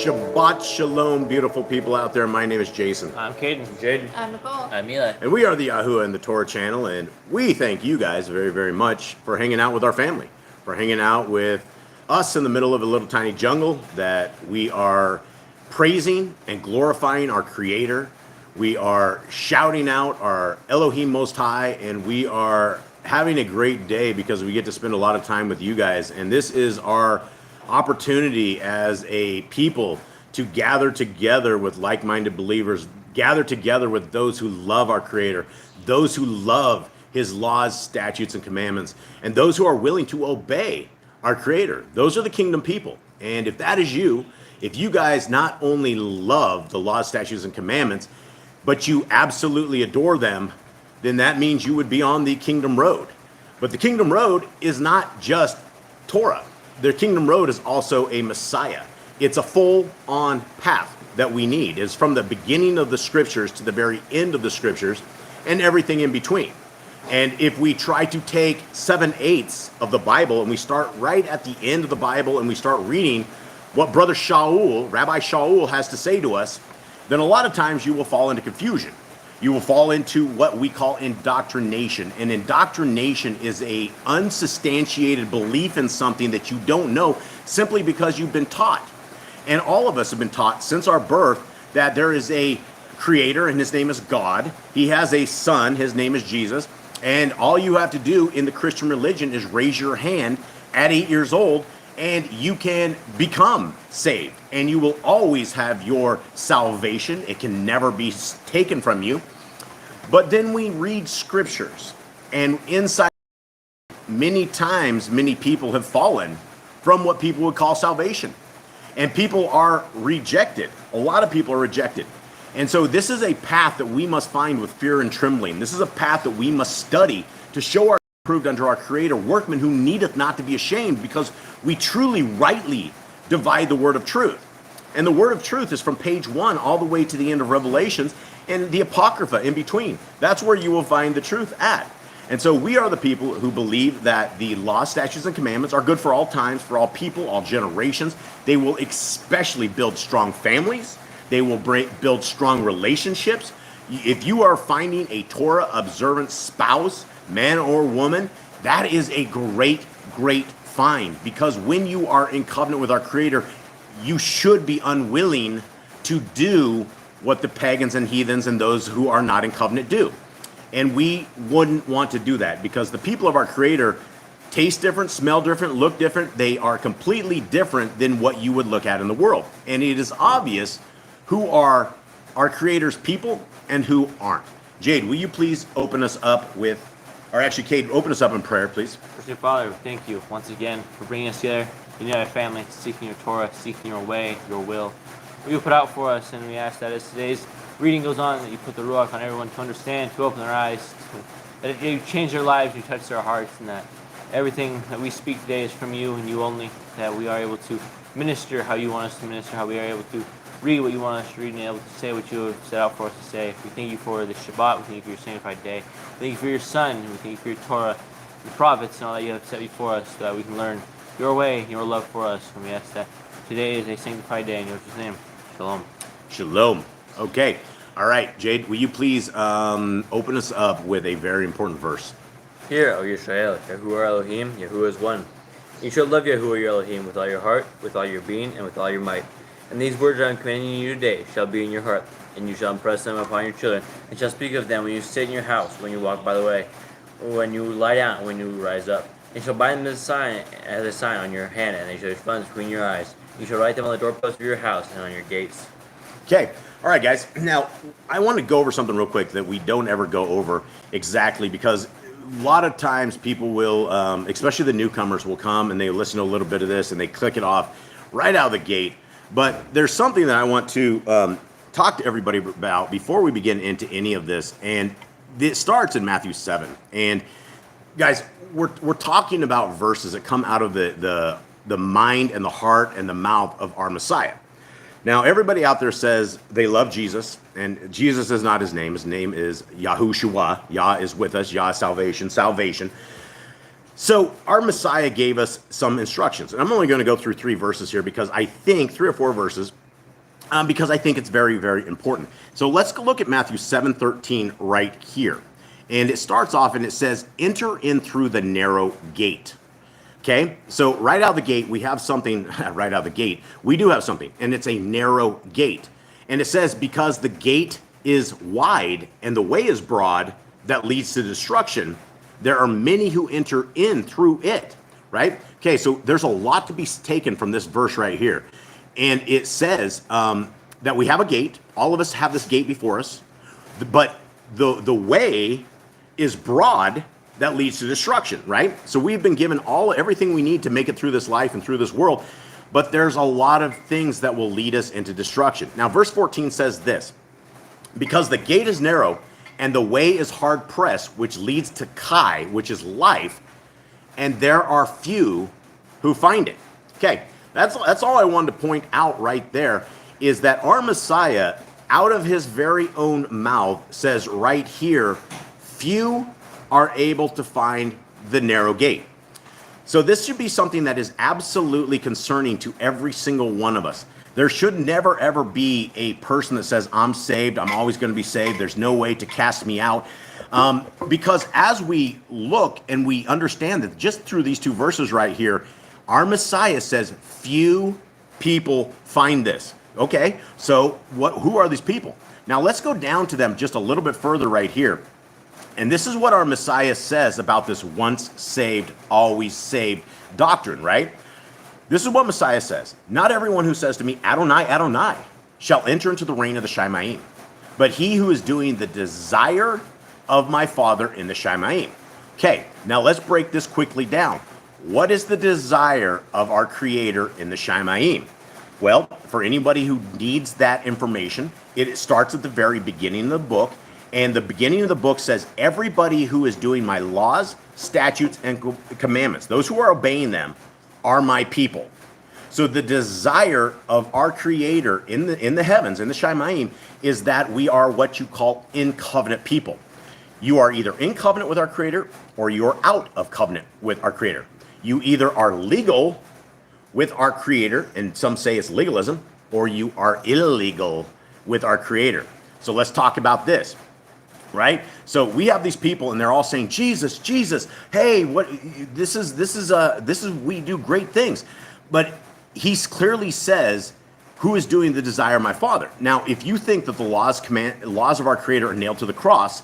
Shabbat Shalom, beautiful people out there. My name is Jason. I'm Caden. Jaden. I'm Nicole. I'm Eli. And we are the Yahuwah and the Torah channel, and we thank you guys very, very much for hanging out with our family, for hanging out with us in the middle of a little tiny jungle that we are praising and glorifying our Creator. We are shouting out our Elohim Most High, and we are having a great day because we get to spend a lot of time with you guys. And this is our opportunity as a people to gather together with like-minded believers, gather together with those who love our Creator, those who love His laws, statutes, and commandments, and those who are willing to obey our Creator. Those are the kingdom people. And if that is you, if you guys not only love the laws, statutes, and commandments, but you absolutely adore them, then that means you would be on the kingdom road. But the kingdom road is not just Torah. The kingdom road is also a Messiah. It's a full-on path that we need. It's from the beginning of the scriptures to the very end of the scriptures and everything in between. And if we try to take 7/8 of the Bible and we start right at the end of the Bible and we start reading what Brother Shaul, Rabbi Shaul, has to say to us, then a lot of times you will fall into confusion. You will fall into what we call indoctrination. And indoctrination is a unsubstantiated belief in something that you don't know simply because you've been taught. And all of us have been taught since our birth that there is a creator and his name is God. He has a son, his name is Jesus. And all you have to do in the Christian religion is raise your hand at 8 years old and you can become saved. And you will always have your salvation. It can never be taken from you. But then we read scriptures, and inside many times, many people have fallen from what people would call salvation. And people are rejected. A lot of people are rejected. And so this is a path that we must find with fear and trembling. This is a path that we must study to show our approved unto our Creator, workmen who needeth not to be ashamed, because we truly rightly divide the word of truth. And the word of truth is from page 1 all the way to the end of Revelations and the Apocrypha in between. That's where you will find the truth at. And so we are the people who believe that the law, statutes, and commandments are good for all times, for all people, all generations. They will especially build strong families. They will build strong relationships. If you are finding a Torah observant spouse, man or woman, that is a great, great find. Because when you are in covenant with our Creator, you should be unwilling to do what the pagans and heathens and those who are not in covenant do. And we wouldn't want to do that, because the people of our Creator taste different, smell different, look different. They are completely different than what you would look at in the world. And it is obvious who are our Creator's people and who aren't. Jade, will you please open us up with, or actually, Kate, open us up in prayer, please. Dear Father, thank you once again for bringing us together unite our family, seeking your Torah, seeking your way, your will. You put out for us, and we ask that as today's reading goes on, that you put the Ruach on everyone to understand, to open their eyes, that you change their lives, you touch their hearts, and that everything that we speak today is from you and you only, that we are able to minister how you want us to minister, how we are able to read what you want us to read, and able to say what you have set out for us to say. We thank you for the Shabbat, we thank you for your sanctified day, we thank you for your Son, we thank you for your Torah, your prophets, and all that you have set before us, so that we can learn your way, your love for us. And we ask that today is a sanctified day in Yahshua's name. Shalom. Shalom. Okay. All right, Jade, will you please open us up with a very important verse? Hear, O Yisrael, Yahuwah Elohim, Yahuwah is one. You shall love Yahuwah your Elohim with all your heart, with all your being, and with all your might. And these words I am commanding you today shall be in your heart, and you shall impress them upon your children, and shall speak of them when you sit in your house, when you walk by the way, when you lie down, and when you rise up. And shall bind them as a sign on your hand, and they shall be fronts between your eyes. You shall write them on the doorposts of your house and on your gates. Okay. All right, guys. Now, I want to go over something real quick that we don't ever go over exactly, because a lot of times people will, especially the newcomers, will come and they listen to a little bit of this and they click it off right out of the gate. But there's something that I want to talk to everybody about before we begin into any of this. And it starts in Matthew 7. And guys, we're talking about verses that come out of the mind and the heart and the mouth of our Messiah. Now, everybody out there says they love Jesus, and Jesus is not his name. His name is Yahushua. Yah is with us. Yah is salvation. So our Messiah gave us some instructions. And I'm only going to go through 3 verses here, because I think 3 or 4 verses, because I think it's very, very important. So let's go look at Matthew 7:13 right here. And it starts off and it says, enter in through the narrow gate. Okay, so right out of the gate, we have something, right out of the gate, we do have something, and it's a narrow gate. And it says, because the gate is wide and the way is broad that leads to destruction, there are many who enter in through it, right? Okay, so there's a lot to be taken from this verse right here. And it says that we have a gate. All of us have this gate before us, but the way is broad that leads to destruction, right? So we've been given everything we need to make it through this life and through this world, but there's a lot of things that will lead us into destruction. Now, verse 14 says this, because the gate is narrow and the way is hard pressed, which leads to Kai, which is life, and there are few who find it. Okay, that's all I wanted to point out right there, is that our Messiah, out of his very own mouth, says right here, few are able to find the narrow gate. So this should be something that is absolutely concerning to every single one of us. There should never, ever be a person that says, I'm saved, I'm always going to be saved, there's no way to cast me out. Because as we look and we understand that just through these 2 verses right here, our Messiah says, few people find this. Okay, so who are these people? Now let's go down to them just a little bit further right here. And this is what our Messiah says about this once saved, always saved doctrine, right? This is what Messiah says. Not everyone who says to me, Adonai, Adonai, shall enter into the reign of the Shemaim, but he who is doing the desire of my Father in the Shemaim. Okay, now let's break this quickly down. What is the desire of our Creator in the Shemaim? Well, for anybody who needs that information, it starts at the very beginning of the book. And the beginning of the book says, everybody who is doing my laws, statutes, and commandments, those who are obeying them, are my people. So the desire of our Creator in the heavens, in the Shemaim, is that we are what you call in covenant people. You are either in covenant with our Creator or you are out of covenant with our Creator. You either are legal with our Creator, and some say it's legalism, or you are illegal with our Creator. So let's talk about this. Right? So we have these people and they're all saying, Jesus, Jesus, hey, this is we do great things. But he clearly says, who is doing the desire of my Father? Now, if you think that the laws of our Creator are nailed to the cross,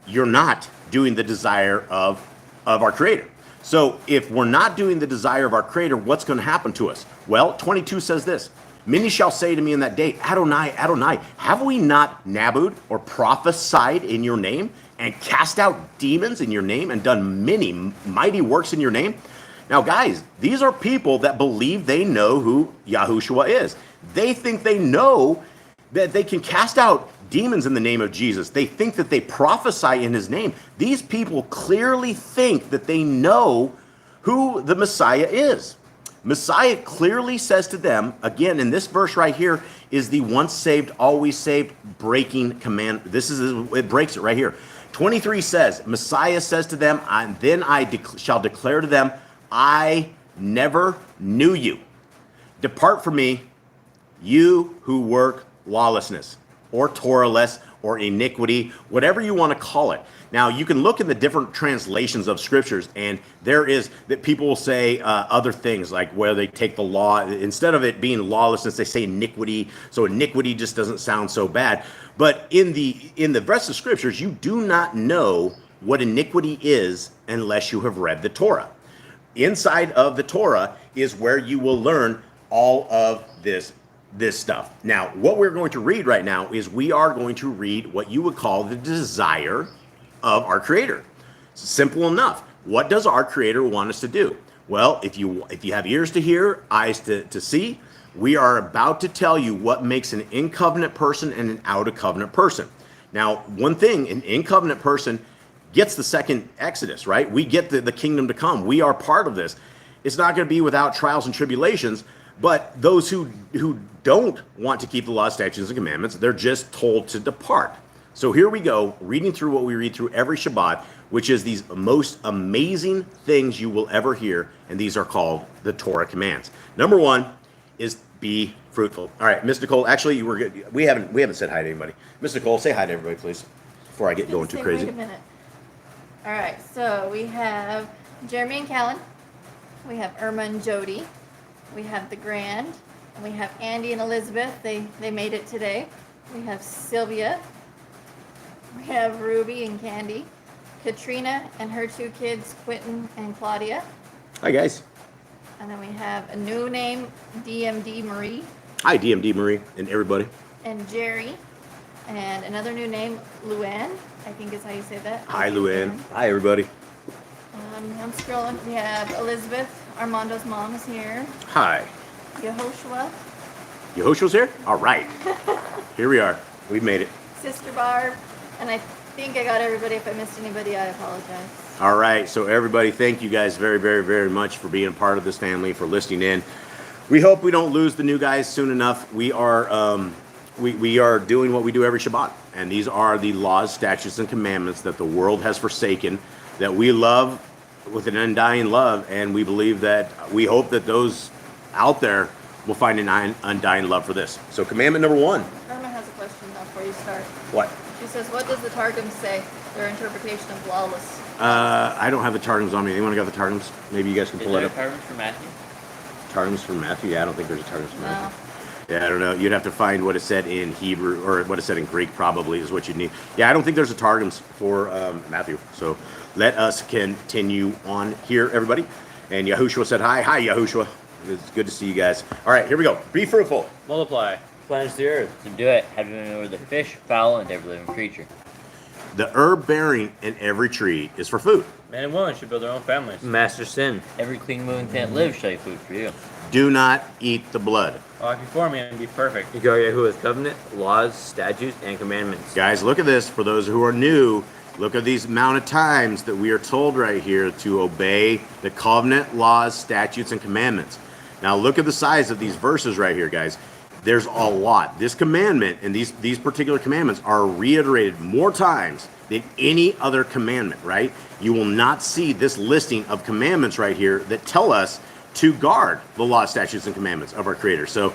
you're not doing the desire of our Creator. So if we're not doing the desire of our Creator, what's going to happen to us? Well, 22 says this, many shall say to me in that day, Adonai, Adonai, have we not nabooed or prophesied in your name and cast out demons in your name and done many mighty works in your name? Now, guys, these are people that believe they know who Yahushua is. They think they know that they can cast out demons in the name of Jesus. They think that they prophesy in his name. These people clearly think that they know who the Messiah is. Messiah clearly says to them, again, in this verse right here, is the once saved, always saved, breaking command. It breaks it right here. 23 says, Messiah says to them, and then I shall declare to them, I never knew you. Depart from me, you who work lawlessness, or Torah-less, or iniquity, whatever you want to call it. Now, you can look in the different translations of scriptures, and there is that people will say other things, like where they take the law, instead of it being lawlessness, they say iniquity. So iniquity just doesn't sound so bad. But in the rest of scriptures, you do not know what iniquity is unless you have read the Torah. Inside of the Torah is where you will learn all of this stuff. Now, what we're going to read right now is we are going to read what you would call the desire of our Creator. Simple enough. What does our Creator want us to do? Well, if you have ears to hear, eyes to see, we are about to tell you what makes an in-covenant person and an out-of-covenant person. Now, one thing, an in-covenant person gets the second Exodus, right? We get the kingdom to come. We are part of this. It's not going to be without trials and tribulations, but those who don't want to keep the law, statutes, and commandments, they're just told to depart. So here we go, reading through what we read through every Shabbat, which is these most amazing things you will ever hear, and these are called the Torah commands. Number one is be fruitful. All right, Miss Nicole, actually, we haven't said hi to anybody. Miss Nicole, say hi to everybody, please, before I get going too crazy. Wait a minute. All right, so we have Jeremy and Callan. We have Irma and Jody. We have the Grand. And we have Andy and Elizabeth. They made it today. We have Sylvia. We have Ruby and Candy. Katrina and her two kids, Quentin and Claudia. Hi, guys. And then we have a new name, DMD Marie. Hi, DMD Marie and everybody. And Jerry. And another new name, Luann, I think is how you say that. Hi, Luann. Hi, everybody. I'm scrolling. We have Elizabeth, Armando's mom, is here. Hi. Yehoshua. Yahushua's here? All right. Here we are. We've made it. Sister Barb. And I think I got everybody. If I missed anybody, I apologize. All right. So everybody, thank you guys very, very, very much for being a part of this family, for listening in. We hope we don't lose the new guys soon enough. We are we are doing what we do every Shabbat. And these are the laws, statutes, and commandments that the world has forsaken, that we love with an undying love. And we believe that, we hope that those out there will find an undying love for this. So commandment number one. Irma has a question though before you start. What? She says, what does the Targum say? Their interpretation of lawless. I don't have the Targums on me. Anyone got the Targums? Maybe you guys can pull it up. Targums for Matthew? Targums for Matthew? Yeah, I don't think there's a Targums for No. Matthew. Yeah, I don't know. You'd have to find what it said in Hebrew, or what it said in Greek probably is what you'd need. Yeah, I don't think there's a Targums for Matthew. So let us continue on here, everybody. And Yahushua said hi. Hi, Yahushua. It's good to see you guys. All right, here we go. Be fruitful. Multiply. Replenish the earth. Subdue it. Have dominion over the fish, fowl, and every living creature. The herb bearing in every tree is for food. Man and woman should build their own families. Master sin. Every clean moving thing that lives shall be food for you. Do not eat the blood. Walk before me and be perfect. You guard Yahuwah's covenant, laws, statutes, and commandments. Guys, look at this. For those who are new, look at these amount of times that we are told right here to obey the covenant, laws, statutes, and commandments. Now look at the size of these verses right here, guys. There's a lot. This commandment and these particular commandments are reiterated more times than any other commandment, right? You will not see this listing of commandments right here that tell us to guard the law, statutes, and commandments of our Creator. So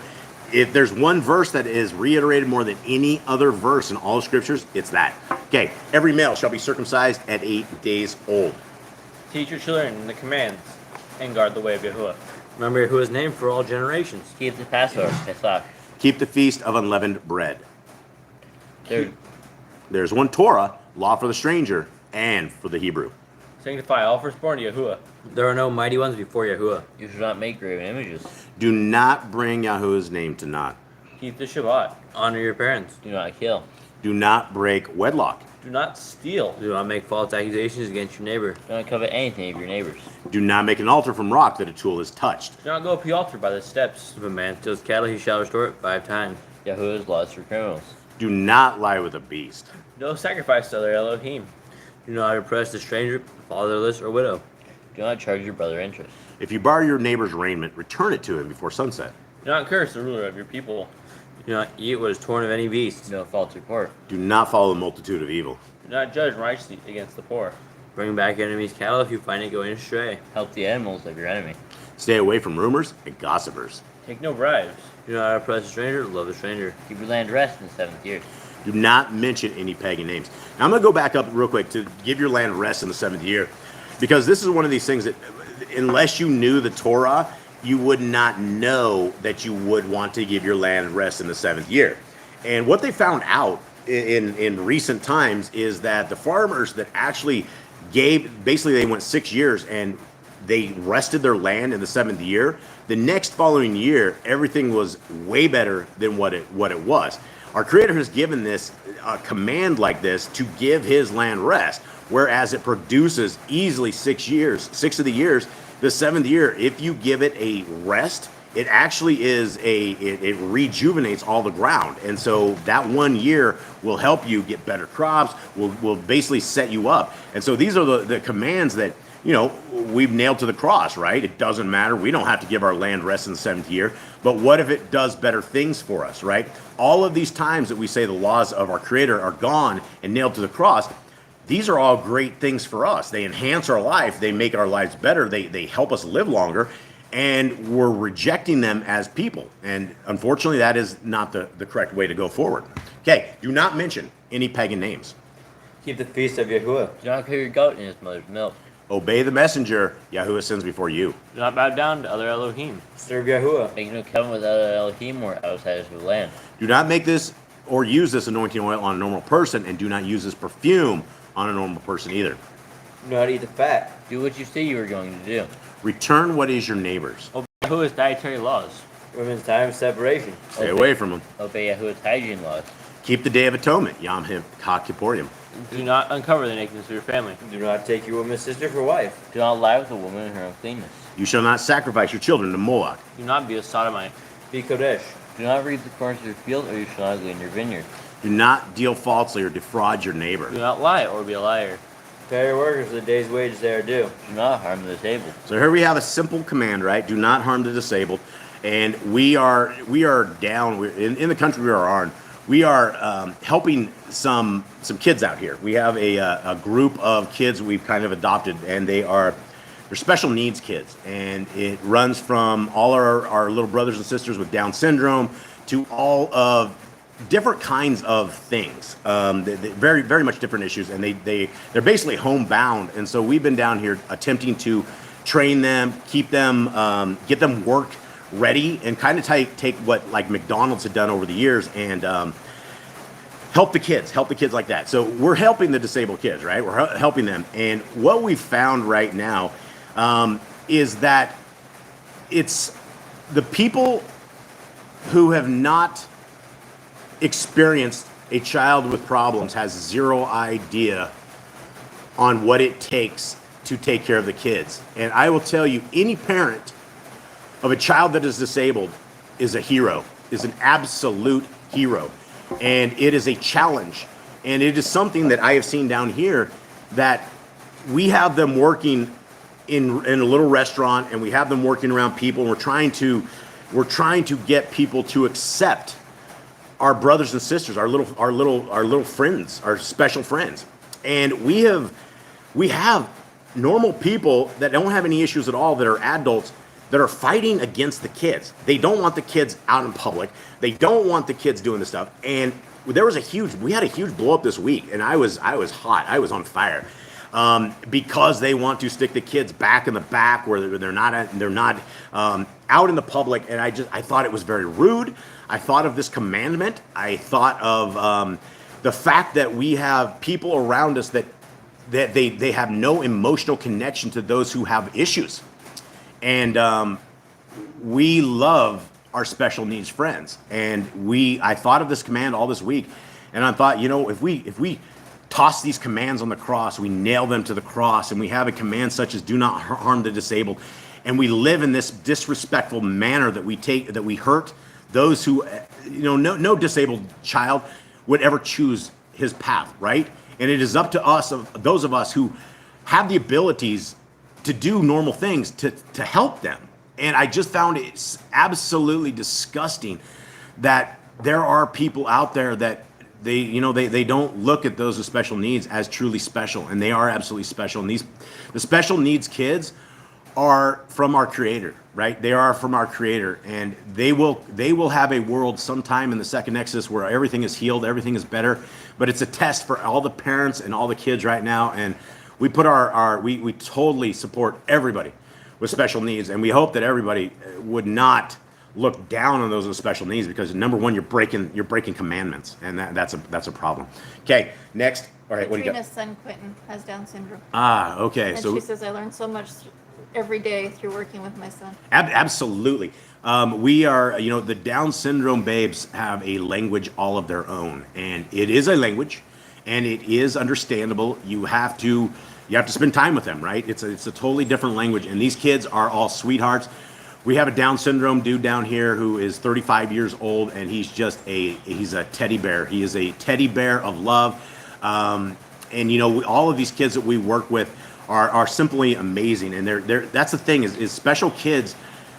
if there's one verse that is reiterated more than any other verse in all of Scriptures, it's that. Okay, every male shall be circumcised at 8 days old. Teach your children the commands and guard the way of Yahuwah. Remember Yahuwah's name for all generations. Keep the Passover, Pesach. Keep the feast of unleavened bread. Third, There's one Torah, law for the stranger and for the Hebrew. sanctify all firstborn to Yahuwah. There are no mighty ones before Yahuwah. You should not make graven images. Do not bring Yahuwah's name to naught. Keep the Shabbat. Honor your parents. Do not kill. Do not break wedlock. Do not steal. Do not make false accusations against your neighbor. Do not covet anything of your neighbors. Do not make an altar from rock that a tool is touched. Do not go up the altar by the steps. If a man steals cattle, he shall restore it 5 times. Yahuwah's laws for criminals. Do not lie with a beast. No sacrifice to other Elohim. Do not oppress the stranger, fatherless, or widow. Do not charge your brother interest. If you borrow your neighbor's raiment, return it to him before sunset. Do not curse the ruler of your people. Do not eat what is torn of any beast. Do not false report. Do not follow the multitude of evil. Do not judge righteously against the poor. Bring back enemy's cattle if you find it going astray. Help the animals of your enemy. Stay away from rumors and gossipers. Take no bribes. Do not oppress a stranger, love a stranger. Keep your land rest in the 7th year. Do not mention any pagan names. Now, I'm going to go back up real quick to give your land rest in the 7th year, because this is one of these things that, unless you knew the Torah, you would not know that you would want to give your land rest in the 7th year. And what they found out in recent times is that the farmers that actually basically they went 6 years and they rested their land in the 7th year, the next following year, everything was way better than what it was. Our Creator has given this command like this to give His land rest, whereas it produces easily 6 years, 6 of the years. The 7th year, if you give it a rest, it actually is it rejuvenates all the ground. And so that 1 year will help you get better crops, will basically set you up. And so these are the commands that, you know, we've nailed to the cross, right? It doesn't matter. We don't have to give our land rest in the 7th year. But what if it does better things for us, right? All of these times that we say the laws of our Creator are gone and nailed to the cross, these are all great things for us. They enhance our life. They make our lives better. They help us live longer. And we're rejecting them as people. And unfortunately, that is not the correct way to go forward. Okay, do not mention any pagan names. Keep the feast of Yahuwah. Do not kill your goat in its mother's milk. Obey the messenger. Yahuwah sends before you. Do not bow down to other Elohim. Serve Yahuwah. Make no covenant with other Elohim or outsiders of the land. Do not make this or use this anointing oil on a normal person, and do not use this perfume on a normal person either. Do not eat the fat. Do what you say you are going to do. Return what is your neighbor's. Obey Yahuwah's dietary laws. Women's time of separation. Stay away from them. Obey Yahuwah's hygiene laws. Keep the Day of Atonement, Yom HaKippurim. Do not uncover the nakedness of your family. Do not take your woman's sister for wife. Do not lie with a woman in her uncleanness. You shall not sacrifice your children to Moloch. Do not be a sodomite. Be Kodesh. Do not reap the corners of your field, or you shall not glean your vineyard. Do not deal falsely or defraud your neighbor. Do not lie or be a liar. Pay your workers the day's wages they are due. Do not harm the disabled. So here we have a simple command, right? Do not harm the disabled. And we are down in the country we are on. We are helping some kids out here. We have a group of kids we've kind of adopted, and they're special needs kids. And it runs from all our little brothers and sisters with Down syndrome to all of different kinds of things. Very, very much different issues, and they're basically homebound. And so we've been down here attempting to train them, keep them, get them work ready, and kind of take what like McDonald's had done over the years and help the kids like that. So we're helping the disabled kids, right? We're helping them. And what we've found right now is that it's the people who have not experienced a child with problems has zero idea on what it takes to take care of the kids. And I will tell you, any parent of a child that is disabled is a hero, is an absolute hero. And it is a challenge. And it is something that I have seen down here, that we have them working in a little restaurant, and we have them working around people, and we're trying to get people to accept our brothers and sisters, our little friends, our special friends. And we have normal people that don't have any issues at all, that are adults, that are fighting against the kids. They don't want the kids out in public. They don't want the kids doing this stuff. And we had a huge blow up this week, and I was hot. I was on fire. Because they want to stick the kids back in the back where they're not out in the public. And I thought it was very rude. I thought of this commandment. I thought of the fact that we have people around us that they have no emotional connection to those who have issues. And we love our special needs friends. And I thought of this command all this week, and I thought, if we toss these commands on the cross. We nail them to the cross, and we have a command such as do not harm the disabled. And we live in this disrespectful manner that we hurt those who, no disabled child would ever choose his path, right? And it is up to us, those of us who have the abilities to do normal things, to help them. And I just found it absolutely disgusting that there are people out there that they don't look at those with special needs as truly special, and they are absolutely special. And the special needs kids are from our Creator, right? They are from our Creator, and they will have a world sometime in the second Exodus where everything is healed, everything is better. But it's a test for all the parents and all the kids right now, and we put we totally support everybody with special needs, and we hope that everybody would not look down on those with special needs, because number one, you're breaking commandments, and that's a problem. Okay, next. All right, what do you got? Katrina's son Quentin has Down syndrome. Okay. And So she says, I learned so much every day through working with my son. Absolutely. We are, the Down syndrome babes have a language all of their own, and it is a language, and it is understandable. You have to spend time with them, right? It's a totally different language, and these kids are all sweethearts. We have a Down syndrome dude down here who is 35 years old, and he's a teddy bear. He is a teddy bear of love. And all of these kids that we work with are simply amazing. And that's the thing is special kids,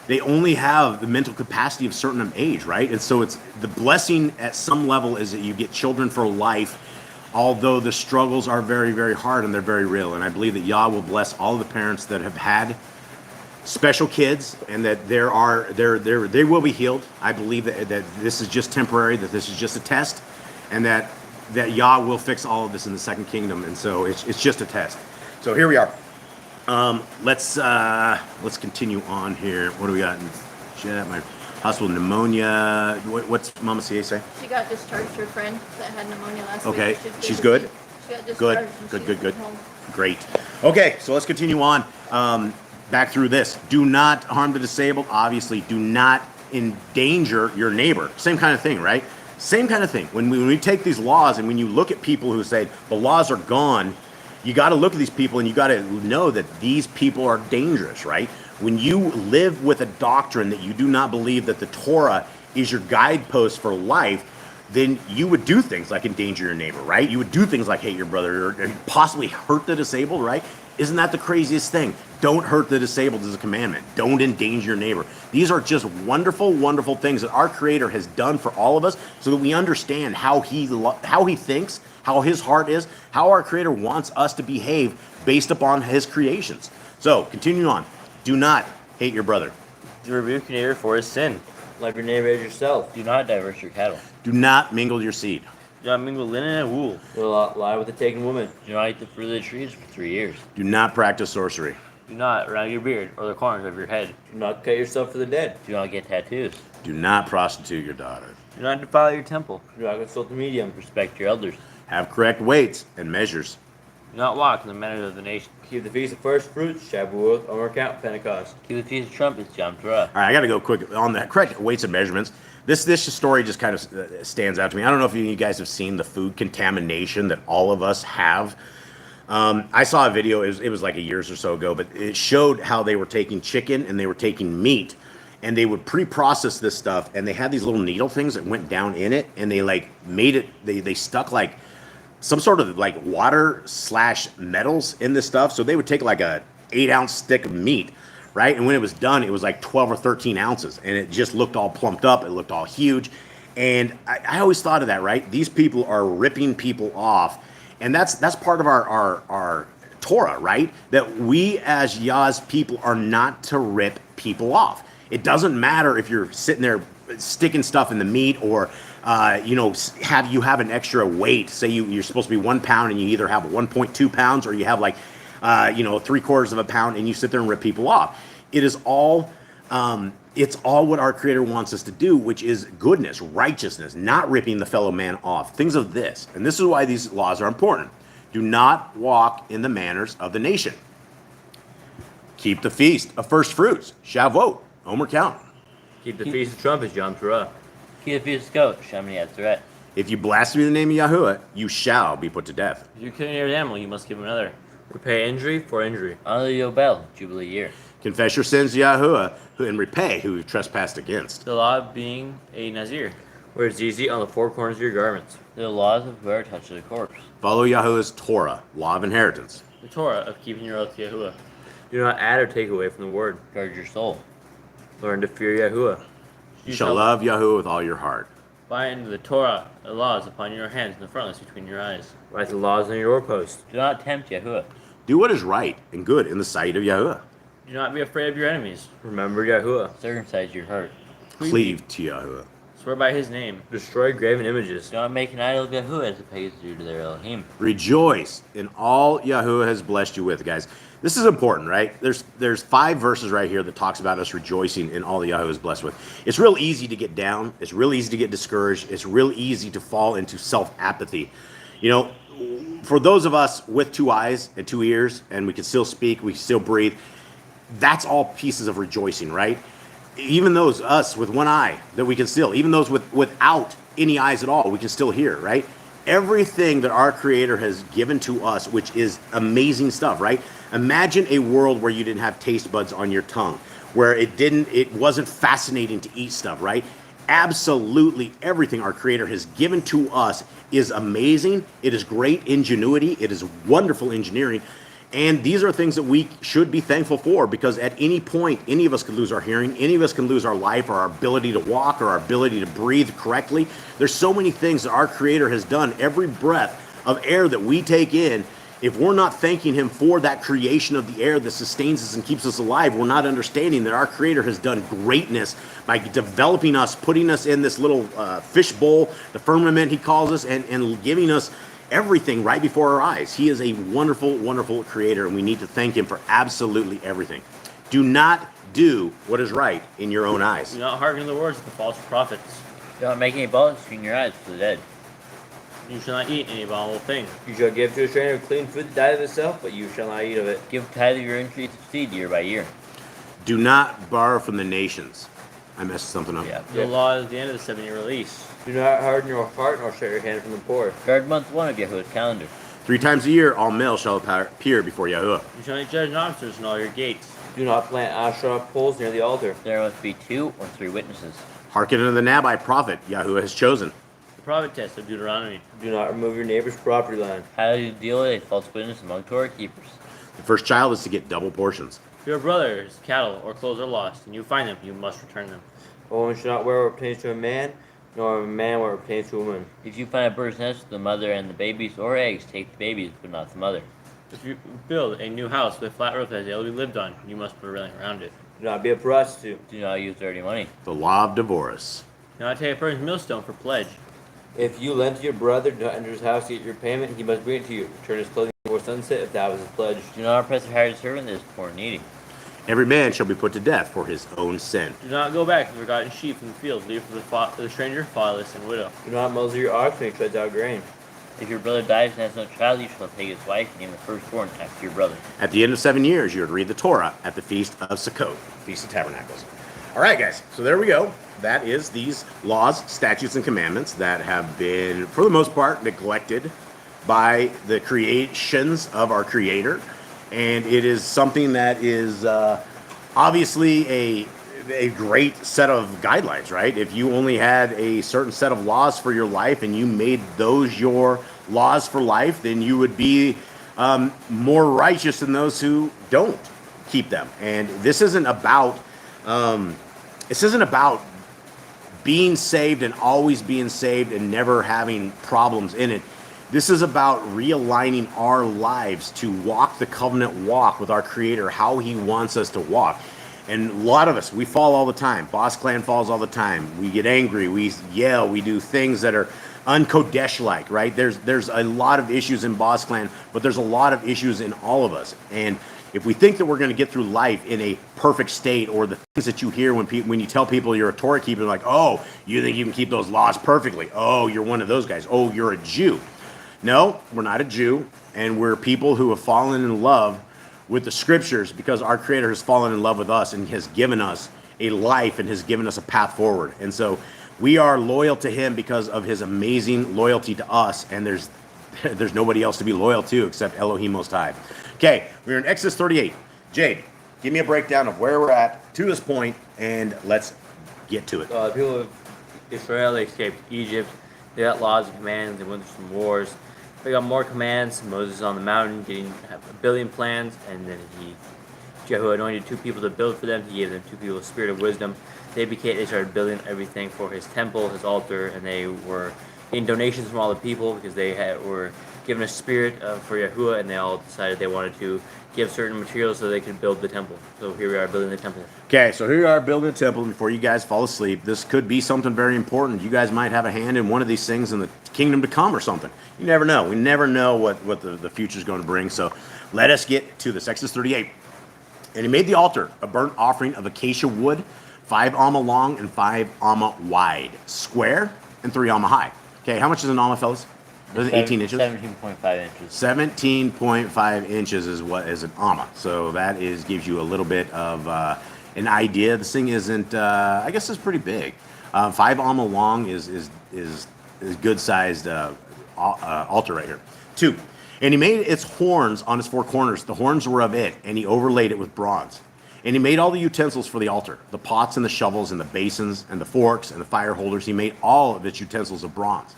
they only have the mental capacity of a certain age, right? And so it's the blessing at some level is that you get children for life, although the struggles are very, very hard and they're very real. And I believe that Yah will bless all of the parents that have had special kids, and that they will be healed. I believe that this is just temporary, that this is just a test, and that Yah will fix all of this in the second kingdom. And so it's just a test. So here we are. Let's continue on here. What do we got? My hospital pneumonia. What's Mama CA say? She got discharged. Her friend that had pneumonia last week. Okay, she's good. She got Good. discharged and Good. she's home. Great. Okay, so let's continue on. Back through this. Do not harm the disabled. Obviously, do not endanger your neighbor. Same kind of thing, right? Same kind of thing. When we take these laws, and when you look at people who say the laws are gone, you got to look at these people, and you got to know that these people are dangerous, right? When you live with a doctrine that you do not believe that the Torah is your guidepost for life, then you would do things like endanger your neighbor, right? You would do things like hate your brother, or possibly hurt the disabled, right? Isn't that the craziest thing? Don't hurt the disabled is a commandment. Don't endanger your neighbor. These are just wonderful, wonderful things that our Creator has done for all of us, so that we understand how he thinks, how his heart is, how our Creator wants us to behave based upon his creations. So, continuing on. Do not hate your brother. To rebuke your neighbor for his sin. Love your neighbor as yourself. Do not divert your cattle. Do not mingle your seed. Do not mingle linen and wool. Do not lie with the taken woman. Do not eat the fruit of the trees for 3 years. Do not practice sorcery. Do not round your beard or the corners of your head. Do not cut yourself for the dead. Do not get tattoos. Do not prostitute your daughter. Do not defile your temple. Do not consult the medium. Respect your elders. Have correct weights and measures. Do not walk in the manners of the nation. Keep the feast of first fruits, Shavuot, Omer Count, Pentecost. Keep the feast of trumpets, Yom Torah. All right, I got to go quick on that. Correct weights and measurements. This story just kind of stands out to me. I don't know if you guys have seen the food contamination that all of us have. I saw a video, it was like a year or so ago, but it showed how they were taking chicken and they were taking meat, and they would pre-process this stuff, and they had these little needle things that went down in it, and they like made it, they stuck like some sort of like water / metals in this stuff. So they would take like a 8-ounce stick of meat, right? And when it was done, it was like 12 or 13 ounces, and it just looked all plumped up. It looked all huge. And I always thought of that, right? These people are ripping people off. And that's part of our Torah, right? That we as Yah's people are not to rip people off. It doesn't matter if you're sitting there sticking stuff in the meat, or have an extra weight. Say you're supposed to be 1 pound and you either have 1.2 pounds, or you have like 3/4 of a pound, and you sit there and rip people off. It is all it's all what our Creator wants us to do, which is goodness, righteousness, not ripping the fellow man off. Things of this. And this is why these laws are important. Do not walk in the manners of the nation. Keep the feast of first fruits, Shavuot, Omer Count. Keep the feast of trumpets, Yom Torah. Keep the feast of goat, Shemini Atzeret. If you blaspheme the name of Yahuwah, you shall be put to death. If you kill your neighbor's animal, you must give him another. Repay injury for injury. Honor the Yobel, Jubilee year. Confess your sins to Yahuwah and repay who you trespassed against. The law of being a Nazir. Wear zizi on the four corners of your garments. The laws of whoever touches a corpse. Follow Yahuwah's Torah, law of inheritance. The Torah of keeping your oath to Yahuwah. Do not add or take away from the word. Guard your soul. Learn to fear Yahuwah. You shall love Yahuwah with all your heart. Bind the Torah, the laws, upon your hands and the frontlets between your eyes. Write the laws on your doorpost. Do not tempt Yahuwah. Do what is right and good in the sight of Yahuwah. Do not be afraid of your enemies. Remember Yahuwah. Circumcise your heart. Cleave to Yahuwah. Swear by his name. Destroy graven images. Do not make an idol of Yahuwah as the pagans do to their Elohim. Rejoice in all Yahuwah has blessed you with, guys. This is important, right? There's 5 verses right here that talks about us rejoicing in all that Yahuwah is blessed with. It's real easy to get down. It's real easy to get discouraged. It's real easy to fall into self-apathy. You know, for those of us with 2 eyes and 2 ears, and we can still speak, we can still breathe, that's all pieces of rejoicing, right? Even those us with 1 eye that we can still, even those without any eyes at all, we can still hear, right? Everything that our Creator has given to us, which is amazing stuff, right? Imagine a world where you didn't have taste buds on your tongue, where it wasn't fascinating to eat stuff, right? Absolutely everything our Creator has given to us is amazing. It is great ingenuity. It is wonderful engineering. And these are things that we should be thankful for, because at any point, any of us could lose our hearing, any of us can lose our life, or our ability to walk, or our ability to breathe correctly. There's so many things that our Creator has done. Every breath of air that we take in, if we're not thanking Him for that creation of the air that sustains us and keeps us alive, we're not understanding that our Creator has done greatness by developing us, putting us in this little fish bowl, the firmament He calls us, and giving us everything right before our eyes. He is a wonderful, wonderful Creator, and we need to thank Him for absolutely everything. Do not do what is right in your own eyes. Do not hearken to the words of the false prophets. Do not make any balls between your eyes for the dead. You shall not eat any abominable thing. You shall give to a stranger clean food that died of itself, but you shall not eat of it. Give tithe of your increase of seed year by year. Do not borrow from the nations. I messed something up. Yeah. The law is the end of the 7-year release. Do not harden your heart nor shut your hand from the poor. Guard month 1 of Yahuwah's calendar. 3 times a year, all males shall appear before Yahuwah. You shall not judge officers in all your gates. Do not plant Asherah poles near the altar. There must be 2 or 3 witnesses. Hearken unto the Nabai prophet Yahuwah has chosen. The prophetess of Deuteronomy. Do not remove your neighbor's property line. How do you deal with a false witness among Torah keepers? The first child is to get double portions. If your brother's cattle or clothes are lost, and you find them, you must return them. A woman should not wear what pertains to a man, nor a man what pertains to a woman. If you find a bird's nest with the mother and the babies or eggs, take the babies, but not the mother. If you build a new house with a flat roof that is able to be lived on, you must put a railing around it. Do not be a prostitute. Do not use dirty money. The law of divorce. Do not take a person's millstone for pledge. If you lend to your brother, do not enter his house to get your payment. He must bring it to you. Return his clothing before sunset if that was his pledge. Do not oppress or hired servant that is poor and needy. Every man shall be put to death for his own sin. Do not go back to the forgotten sheep in the field. Leave for the stranger, fatherless, and widow. Do not muzzle your ox when he treads out grain. If your brother dies and has no child, you shall take his wife and name the firstborn after your brother. At the end of 7 years, you would read the Torah at the Feast of Sukkot, Feast of Tabernacles. All right, guys, so there we go. That is these laws, statutes, and commandments that have been, for the most part, neglected by the creations of our Creator. And it is something that is obviously a great set of guidelines, right? If you only had a certain set of laws for your life and you made those your laws for life, then you would be more righteous than those who don't keep them. And this isn't about being saved and always being saved and never having problems in it. This is about realigning our lives to walk the covenant walk with our Creator, how He wants us to walk. And a lot of us, we fall all the time. Boss Clan falls all the time. We get angry. We yell. We do things that are un-Kodesh-like, right? There's a lot of issues in Boss Clan, but there's a lot of issues in all of us. And if we think that we're going to get through life in a perfect state, or the things that you hear when you tell people you're a Torah keeper, like, oh, you think you can keep those laws perfectly? Oh, you're one of those guys. Oh, you're a Jew. No, we're not a Jew, and we're people who have fallen in love with the Scriptures because our Creator has fallen in love with us and has given us a life and has given us a path forward. And so We are loyal to him because of his amazing loyalty to us, and there's nobody else to be loyal to except Elohim Most High. Okay, we're in Exodus 38. Jade, give me a breakdown of where we're at to this point, and let's get to it. The people of Israel, they escaped Egypt. They got laws and commands. They went through some wars. They got more commands. Moses on the mountain getting a billion plans, and then Jehu anointed 2 people to build for them. He gave them 2 people a spirit of wisdom. They started building everything for his temple, his altar, and they were getting donations from all the people because they were given a spirit for Yahuwah, and they all decided they wanted to give certain materials so they could build the temple. So here we are building the temple. Okay, so here we are building a temple. Before you guys fall asleep, this could be something very important. You guys might have a hand in one of these things in the kingdom to come or something. You never know. We never know what the future is going to bring. So let us get to this. Exodus 38. And he made the altar a burnt offering of acacia wood, 5 amma long and 5 amma wide, square, and 3 amma high. Okay, how much is an amma, fellas? 18 inches? 17.5 inches. 17.5 inches is what is an amma. So that gives you a little bit of an idea. This thing isn't, I guess it's pretty big. 5 amma long is good sized altar right here. 2. And he made its horns on its 4 corners. The horns were of it, and he overlaid it with bronze. And he made all the utensils for the altar, the pots and the shovels and the basins and the forks and the fire holders. He made all of its utensils of bronze.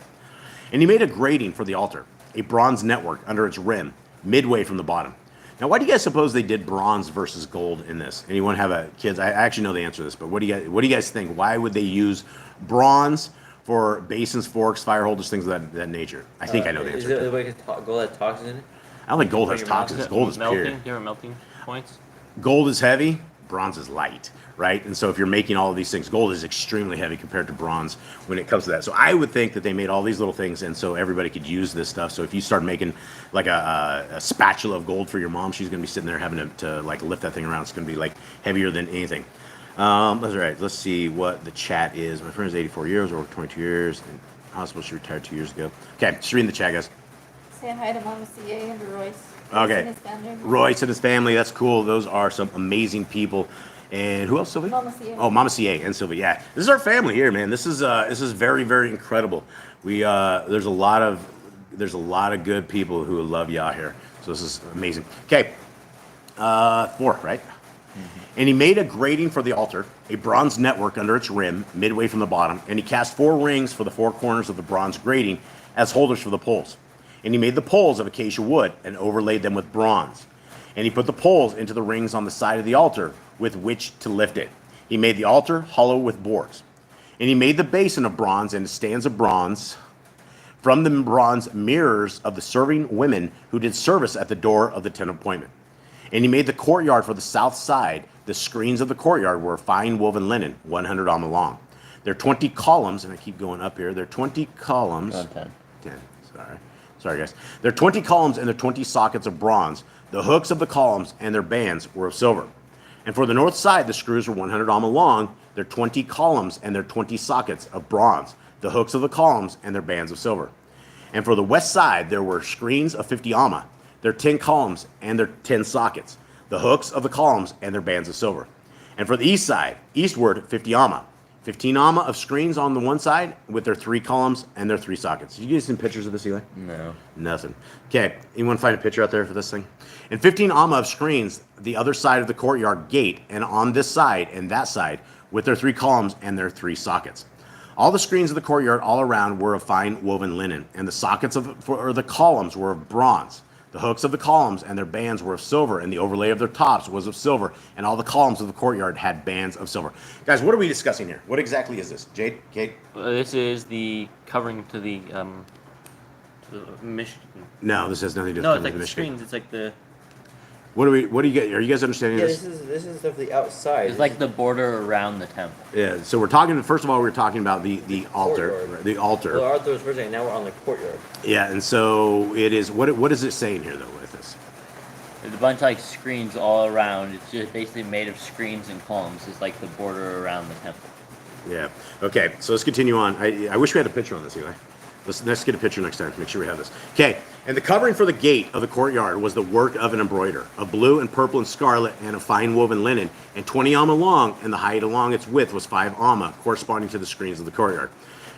And he made a grating for the altar, a bronze network under its rim, midway from the bottom. Now, why do you guys suppose they did bronze versus gold in this? Anyone have kids? I actually know the answer to this, but what do you guys think? Why would they use bronze for basins, forks, fire holders, things of that nature? I think I know the answer. Is it the way gold has toxins in it? I don't think gold has toxins. Gold is melting. pure. There are melting points. Gold is heavy, bronze is light, right? And so if you're making all of these things, gold is extremely heavy compared to bronze when it comes to that. So I would think that they made all these little things, and so everybody could use this stuff. So if you start making like a spatula of gold for your mom, she's going to be sitting there having to like lift that thing around. It's going to be like heavier than anything. That's all right. Let's see what the chat is. My friend is 84 years, over 22 years, and hospital, she retired 2 years ago. Okay, just reading the chat, guys. Saying hi to Mama CA and to Royce. Okay. And his family. Royce and his family, that's cool. Those are some amazing people. And who else, Sylvia? Mama CA. Oh, Mama CA and Sylvia. Yeah, this is our family here, man. This is very, very incredible. There's a lot of good people who love Yah here. So this is amazing. Okay, 4, right? Mm-hmm. And he made a grating for the altar, a bronze network under its rim, midway from the bottom. And he cast 4 rings for the 4 corners of the bronze grating as holders for the poles. And he made the poles of acacia wood and overlaid them with bronze. And he put the poles into the rings on the side of the altar with which to lift it. He made the altar hollow with boards. And he made the basin of bronze and the stands of bronze. From the bronze mirrors of the serving women who did service at the door of the tent of appointment. And he made the courtyard for the south side. The screens of the courtyard were fine woven linen, 100 amma long. There are 20 columns, and I keep going up here. There are 20 columns. 10. Sorry, guys. There are 20 columns and there are 20 sockets of bronze. The hooks of the columns and their bands were of silver. And for the north side, the screws were 100 amma long. There are 20 columns and there are 20 sockets of bronze. The hooks of the columns and their bands of silver. And for the west side, there were screens of 50 amma. There are 10 columns and there are 10 sockets. The hooks of the columns and their bands of silver. And for the east side, eastward, 50 amma. 15 amma of screens on the one side with their 3 columns and their 3 sockets. Did you get some pictures of this, Eli? No. Nothing. Okay, anyone find a picture out there for this thing? And 15 amma of screens, the other side of the courtyard gate, and on this side and that side, with their 3 columns and their 3 sockets. All the screens of the courtyard all around were of fine woven linen, and the sockets for the columns were of bronze. The hooks of the columns and their bands were of silver, and the overlay of their tops was of silver, and all the columns of the courtyard had bands of silver. Guys, what are we discussing here? What exactly is this? Jade? Kate? This is the covering to the Michigan. No, this has nothing to do with No, it's coming like to the Michigan. screens. It's like the. What do you get? Are you guys understanding Yeah, this? this is stuff for the outside. It's like the border around the temple. Yeah, so we're talking, first of all, we're talking about the altar. Courtyard. The altar. Well, Arthur was first thing. Now we're on the courtyard. Yeah, and so it is, what is it saying here, though, with this? There's a bunch of like screens all around. It's just basically made of screens and columns. It's like the border around the temple. Yeah. Okay, so let's continue on. I wish we had a picture on this, Eli. Let's get a picture next time. Make sure we have this. Okay, and the covering for the gate of the courtyard was the work of an embroider, of blue and purple and scarlet and of fine woven linen, and 20 amma long, and the height along its width was 5 amma, corresponding to the screens of the courtyard.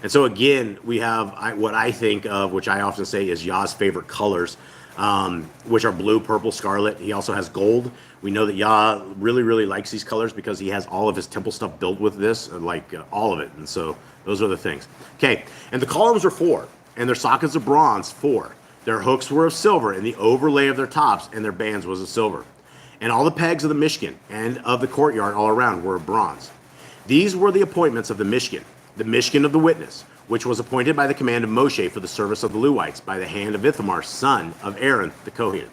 And so again, we have what I think of, which I often say is Yah's favorite colors, which are blue, purple, scarlet. He also has gold. We know that Yah really, really likes these colors because he has all of his temple stuff built with this, all of it. And so those are the things. Okay, and the columns were 4, and their sockets of bronze 4. Their hooks were of silver, and the overlay of their tops and their bands was of silver. And all the pegs of the Mishkan and of the courtyard all around were of bronze. These were the appointments of the Mishkan of the witness, which was appointed by the command of Moshe for the service of the Levites by the hand of Ithamar, son of Aaron the Kohen.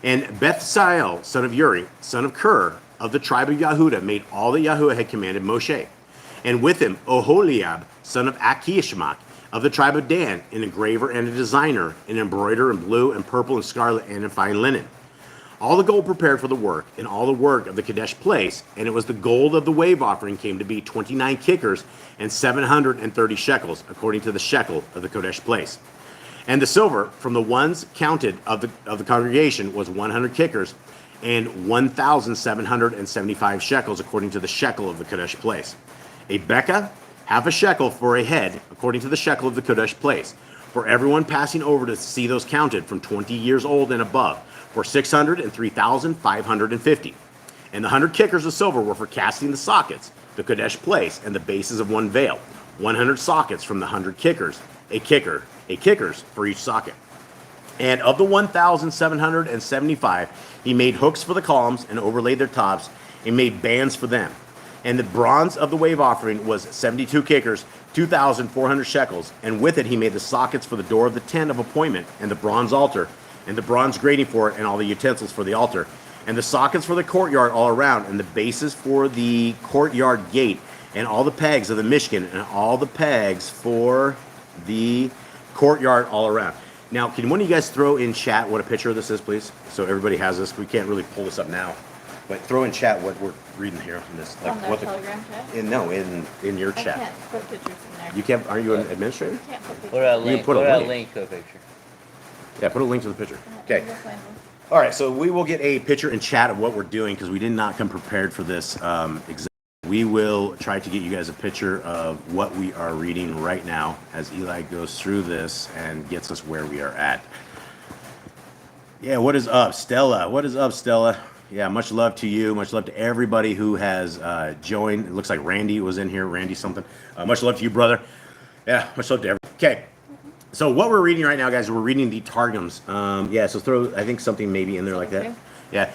And Bethsael, son of Uri, son of Ker, of the tribe of Yehuda, made all that Yahuwah had commanded Moshe. And with him, Oholiab, son of Achishmach, of the tribe of Dan, an engraver and a designer, an embroiderer in blue and purple and scarlet and in fine linen. All the gold prepared for the work, and all the work of the Kadesh place, and it was the gold of the wave offering came to be 29 kickers and 730 shekels, according to the shekel of the Kadesh place. And the silver from the ones counted of the congregation was 100 kickers and 1,775 shekels, according to the shekel of the Kadesh place. A bekah, half a shekel for a head, according to the shekel of the Kadesh place, for everyone passing over to see those counted from 20 years old and above, for 603,550. And the 100 kickers of silver were for casting the sockets, the Kadesh place, and the bases of one veil, 100 sockets from the 100 kickers, a kickers for each socket. And of the 1,775, he made hooks for the columns and overlaid their tops and made bands for them. And the bronze of the wave offering was 72 kickers, 2,400 shekels, and with it he made the sockets for the door of the tent of appointment, and the bronze altar, and the bronze grating for it, and all the utensils for the altar, and the sockets for the courtyard all around, and the bases for the courtyard gate, and all the pegs of the Mishkan, and all the pegs for the courtyard all around. Now, can one of you guys throw in chat what a picture of this is, please? So everybody has this. We can't really pull this up now, but throw in chat what we're reading here in this. On the Telegram chat? In your I chat. can't put pictures in there. You can't. Are you an administrator? You can't put pictures. Put a You link. put a Put a link. link to a picture. Yeah, put a link to the picture. Yeah, Okay. you'll find one. All right. So we will get a picture in chat of what we're doing because we did not come prepared for this exam. We will try to get you guys a picture of what we are reading right now as Eli goes through this and gets us where we are at. Yeah, what is up, Stella? What is up, Stella? Yeah, much love to you. Much love to everybody who has joined. It looks like Randy was in here. Randy something. Much love to you, brother. Yeah, much love to everybody. Okay. So what we're reading right now, guys, we're reading the Targums. Yeah, so throw, I think, something maybe in there like that. Okay. Yeah.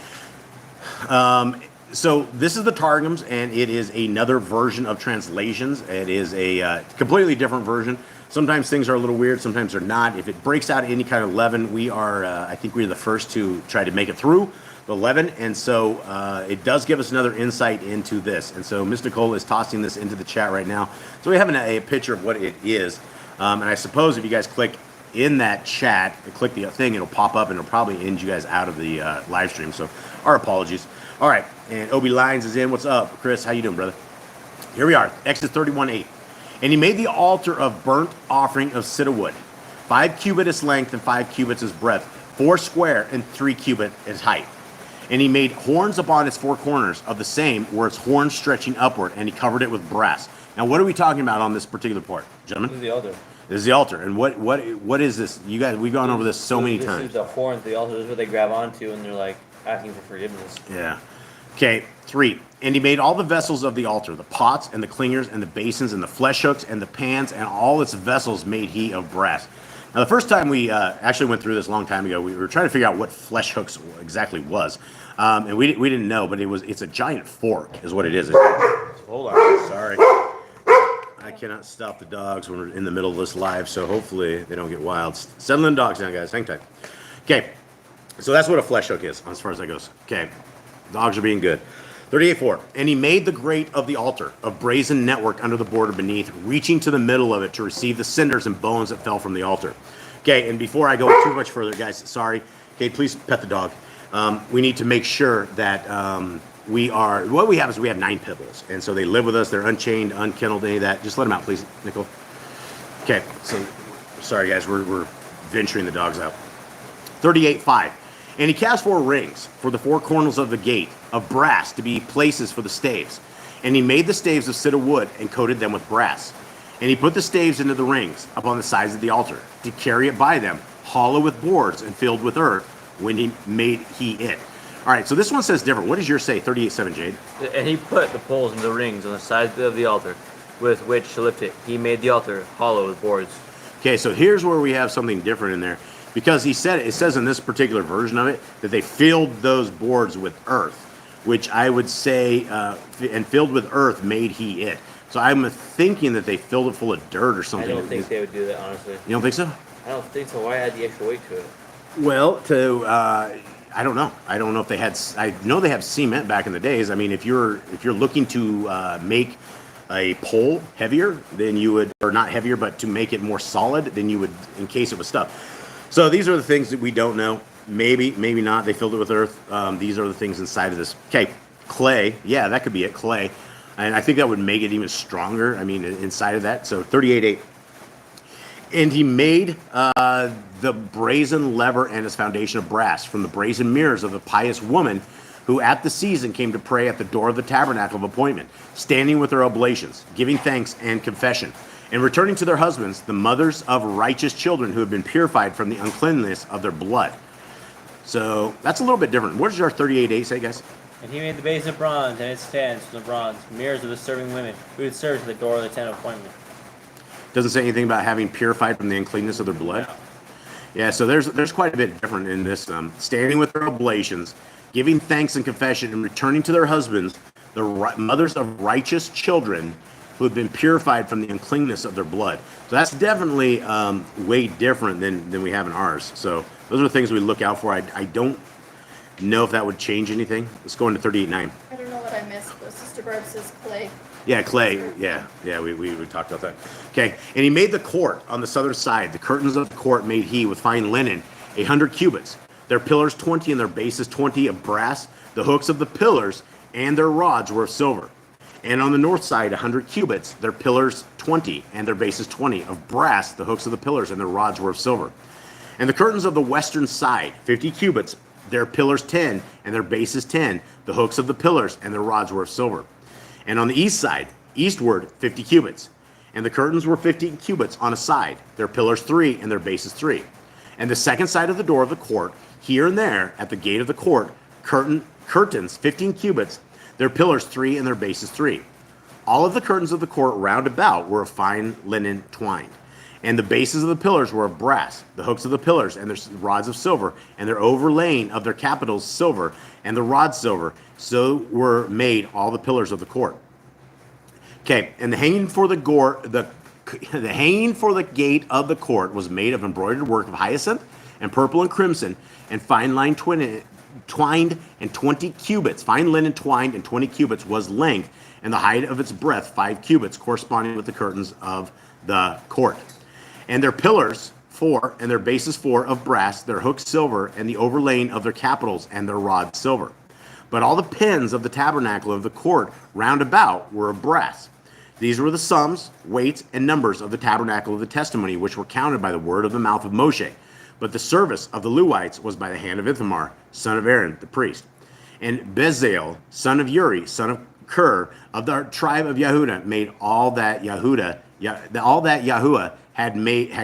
So this is the Targums, and it is another version of translations. It is a completely different version. Sometimes things are a little weird, sometimes they're not. If it breaks out any kind of leaven, we are, I think we're the first to try to make it through the leaven, and so it does give us another insight into this. And so Mr. Cole is tossing this into the chat right now. So we have a picture of what it is. And I suppose if you guys click in that chat, click the thing, it'll pop up and it'll probably end you guys out of the live stream. So our apologies. All right, and Obi Lines is in. What's up, Chris? How you doing, brother? Here we are, Exodus 31:8. And he made the altar of burnt offering of cedar wood, 5 cubits length and 5 cubits its breadth, 4 square and 3 cubit its height. And he made horns upon its 4 corners of the same, were its horns stretching upward, and he covered it with brass. Now, what are we talking about on this particular part, gentlemen? This is the altar. This is the altar. And what is this? You guys, we've gone over this so many times. This is the horns, the altar. This is what they grab onto, and they're like asking for forgiveness. Yeah. Okay, 3. And he made all the vessels of the altar, the pots and the clingers and the basins and the flesh hooks and the pans, and all its vessels made he of brass. Now, the first time we actually went through this a long time ago, we were trying to figure out what flesh hooks exactly was. And we didn't know, but it's a giant fork is what it is. Hold on, sorry. I cannot stop the dogs when we're in the middle of this live, so hopefully they don't get wild. Settling dogs down, guys. Hang tight. Okay, so that's what a flesh hook is as far as that goes. Okay, dogs are being good. 38:4. And he made the grate of the altar of brazen network under the border beneath, reaching to the middle of it to receive the cinders and bones that fell from the altar. Okay, and before I go too much further, guys, sorry. Okay, please pet the dog. We need to make sure that what we have is we have 9 pit bulls, and so they live with us. They're unchained, unkenneled, any of that. Just let them out, please, Nicole. Okay, so Sorry, guys, we're venturing the dogs out. 38:5. And he cast 4 rings for the 4 corners of the gate of brass to be places for the staves. And he made the staves of cedar wood and coated them with brass. And he put the staves into the rings upon the sides of the altar to carry it by them, hollow with boards and filled with earth, when he made it. All right, so this one says different. What does yours say? 38:7, Jade. And he put the poles into the rings on the sides of the altar with which to lift it. He made the altar hollow with boards. Okay, so here's where we have something different in there. Because it says in this particular version of it that they filled those boards with earth, which I would say, and filled with earth made he it. So I'm thinking that they filled it full of dirt or I something. don't think they would do that, honestly. You don't think so? I don't think so. Why add the extra weight to it? Well, I don't know. I don't know if they had. I know they have cement back in the days. I mean, if you're looking to make a pole heavier, then you would, or not heavier, but to make it more solid, then you would encase it with stuff. So these are the things that we don't know. Maybe, maybe not. They filled it with earth. These are the things inside of this. Okay, clay. Yeah, that could be it. Clay, and I think that would make it even stronger. I mean, inside of that. So 38:8. And he made the brazen lever and its foundation of brass from the brazen mirrors of the pious woman who at the season came to pray at the door of the tabernacle of appointment, standing with their oblations, giving thanks and confession, and returning to their husbands, the mothers of righteous children who have been purified from the uncleanness of their blood. So that's a little bit different. What does our 38:8 say, guys? And he made the base of bronze and its stands from the bronze, mirrors of the serving women who had served at the door of the tent of appointment. Doesn't say anything about having purified from the uncleanness of their blood. Yeah, so there's quite a bit different in this. Standing with their oblations, giving thanks and confession, and returning to their husbands, the mothers of righteous children who have been purified from the uncleanness of their blood. So that's definitely way different than we have in ours. So those are the things we look out for. I don't know if that would change anything. Let's go into 38:9. I don't know what I missed, but Sister Barb says clay. Yeah, clay. Yeah, we talked about that. Okay, and he made the court on the southern side. The curtains of the court made he with fine linen, 100 cubits. Their pillars 20 and their bases 20 of brass. The hooks of the pillars and their rods were of silver. And on the north side, 100 cubits. Their pillars 20 and their bases 20 of brass. The hooks of the pillars and their rods were of silver. And the curtains of the western side, 50 cubits. Their pillars 10 and their bases 10. The hooks of the pillars and their rods were of silver. And on the east side, eastward, 50 cubits. And the curtains were 50 cubits on a side, their pillars 3 and their bases 3. And the second side of the door of the court, here and there, at the gate of the court, curtains 15 cubits, their pillars 3 and their bases 3. All of the curtains of the court round about were of fine linen twined. And the bases of the pillars were of brass, the hooks of the pillars and their rods of silver, and their overlaying of their capitals silver, and the rods silver. So were made all the pillars of the court. Okay, and the hanging for the gate of the court was made of embroidered work of hyacinth and purple and crimson, and fine line twined and 20 cubits. Fine linen twined and 20 cubits was length, and the height of its breadth 5 cubits, corresponding with the curtains of the court. And their pillars 4 and their bases 4 of brass, their hooks silver, and the overlaying of their capitals and their rods silver. But all the pins of the tabernacle of the court round about were of brass. These were the sums, weights, and numbers of the tabernacle of the testimony, which were counted by the word of the mouth of Moshe. But the service of the Levites was by the hand of Ithamar, son of Aaron, the priest. And Bezalel, son of Uri, son of Ker, of the tribe of Yehuda, made all that Yahuwah had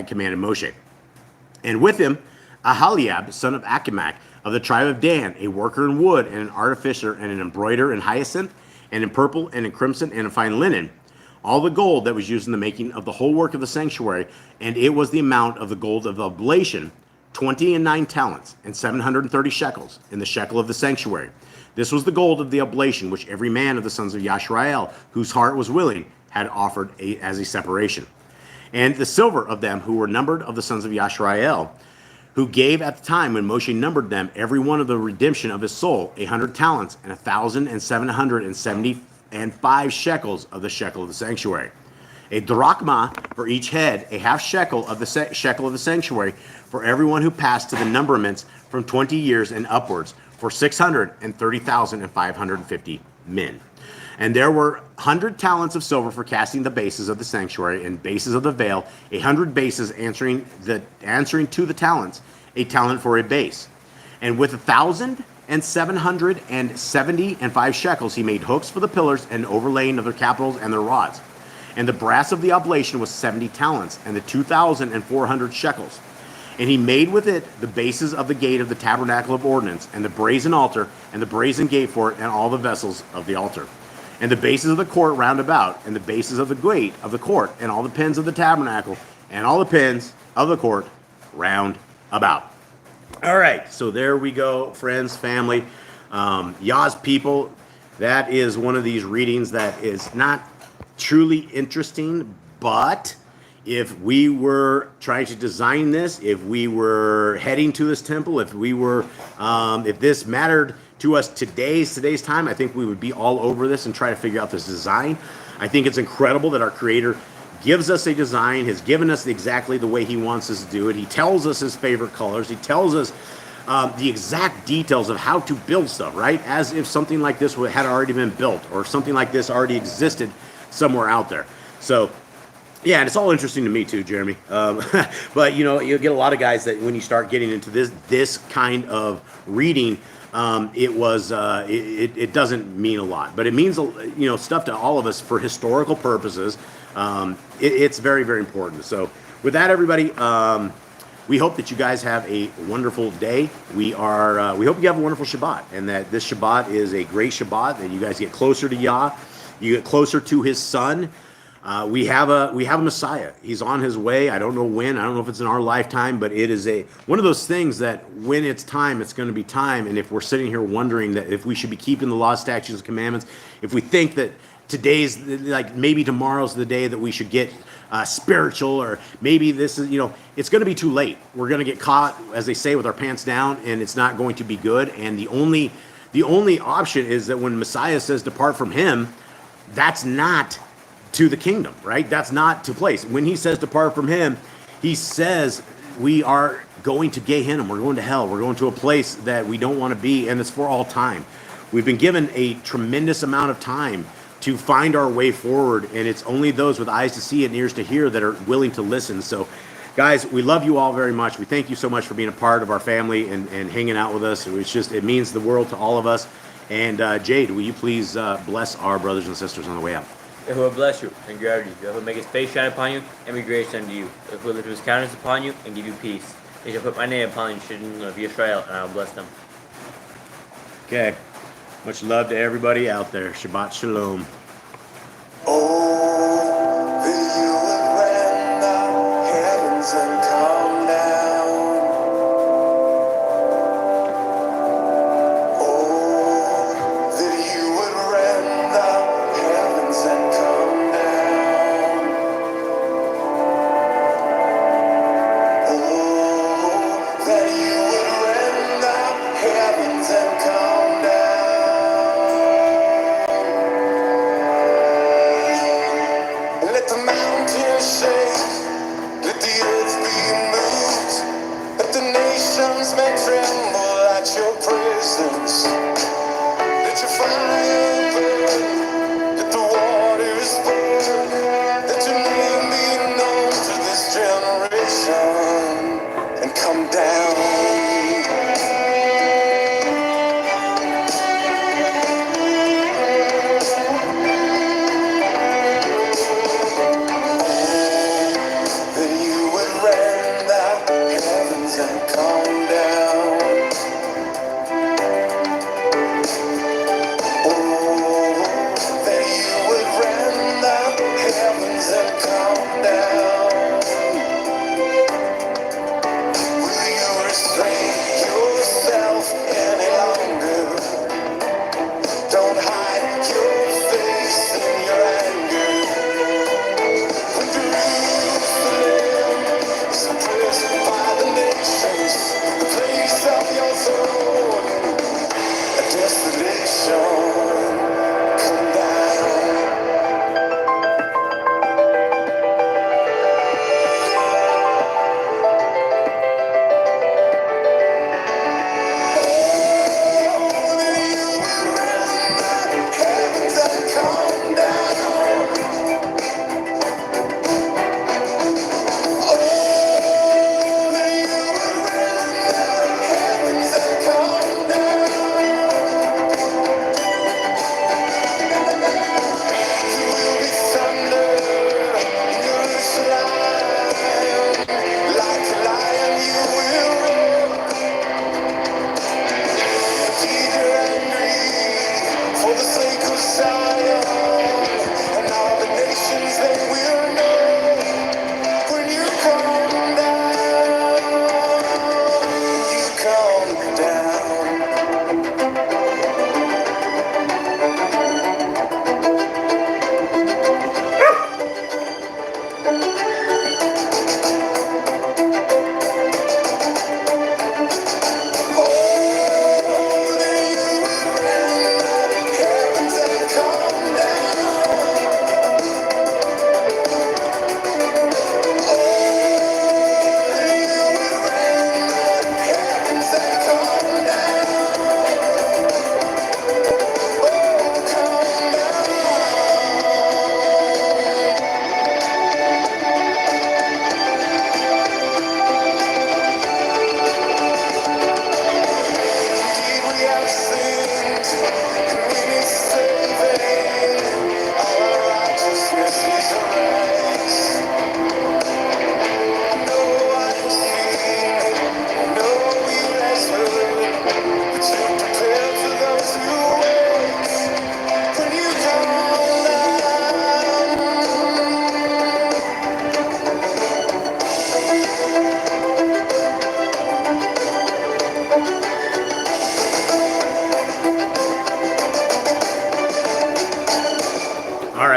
commanded Moshe. And with him, Ahaliab, son of Achimac, of the tribe of Dan, a worker in wood and an artificer and an embroiderer in hyacinth and in purple and in crimson and in fine linen, all the gold that was used in the making of the whole work of the sanctuary, and it was the amount of the gold of the oblation, 29 talents and 730 shekels in the shekel of the sanctuary. This was the gold of the oblation which every man of the sons of Yashrael, whose heart was willing, had offered as a separation. And the silver of them who were numbered of the sons of Yashrael, who gave at the time when Moshe numbered them, every one of the redemption of his soul, 100 talents and 1,775 shekels of the shekel of the sanctuary. A drachma for each head, a half shekel of the shekel of the sanctuary, for everyone who passed to the numberments from 20 years and upwards, for 630,550 men. And there were 100 talents of silver for casting the bases of the sanctuary and bases of the veil, 100 bases answering to the talents, a talent for a base. And with 1,775 shekels, he made hooks for the pillars and overlaying of their capitals and their rods. And the brass of the oblation was 70 talents, and the 2,400 shekels. And he made with it the bases of the gate of the tabernacle of ordinance, and the brazen altar, and the brazen gate for it, and all the vessels of the altar. And the bases of the court round about, and the bases of the gate of the court, and all the pins of the tabernacle, and all the pins of the court round about. All right, so there we go, friends, family, Yah's people. That is one of these readings that is not truly interesting, but if we were trying to design this, if we were heading to this temple, if we were, if this mattered to us today's time, I think we would be all over this and try to figure out this design. I think it's incredible that our Creator gives us a design, has given us exactly the way He wants us to do it. He tells us His favorite colors. He tells us the exact details of how to build stuff, right? As if something like this had already been built or something like this already existed somewhere out there. So, yeah, and it's all interesting to me too, Jeremy. But you know, you'll get a lot of guys that when you start getting into this kind of reading, it doesn't mean a lot, but it means stuff to all of us for historical purposes. It's very, very important. So, with that, everybody, we hope that you guys have a wonderful day. We hope you have a wonderful Shabbat, and that this Shabbat is a great Shabbat. That you guys get closer to Yah, you get closer to His Son. We have a Messiah. He's on his way. I don't know when. I don't know if it's in our lifetime, but it is one of those things that when it's time, it's going to be time. And if we're sitting here wondering that if we should be keeping the law, statutes, and commandments, if we think that today's, like maybe tomorrow's the day that we should get spiritual, or maybe this is, it's going to be too late. We're going to get caught, as they say, with our pants down, and it's not going to be good. And the only option is that when Messiah says depart from Him, that's not to the kingdom, right? That's not to place. When He says depart from Him, He says we are going to Gehenna, we're going to hell, we're going to a place that we don't want to be, and it's for all time. We've been given a tremendous amount of time to find our way forward, and it's only those with eyes to see and ears to hear that are willing to listen. So, guys, we love you all very much. We thank you so much for being a part of our family and hanging out with us. It means the world to all of us. And Jade, will you please bless our brothers and sisters on the way out? Yahuwah bless you and guard you. Yahuwah make His face shine upon you and be gracious unto you. Yahuwah lift His countenance upon you and give you peace. He shall put my name upon the children of Israel, and I will bless them. Okay. Much love to everybody out there. Shabbat Shalom. Oh, that you would rend the heavens and come down. Oh, that you would rend the heavens and come down. Oh, that you would rend the heavens and come down.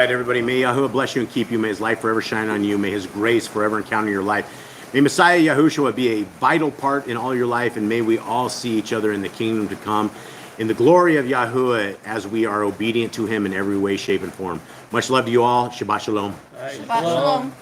right, everybody. May Yahuwah bless you and keep you. May his light forever shine on you. May his grace forever encounter your life. May Messiah Yahushua be a vital part in all your life, and may we all see each other in the kingdom to come, in the glory of Yahuwah, as we are obedient to him in every way, shape, and form. Much love to you all. Shabbat shalom. Shabbat shalom.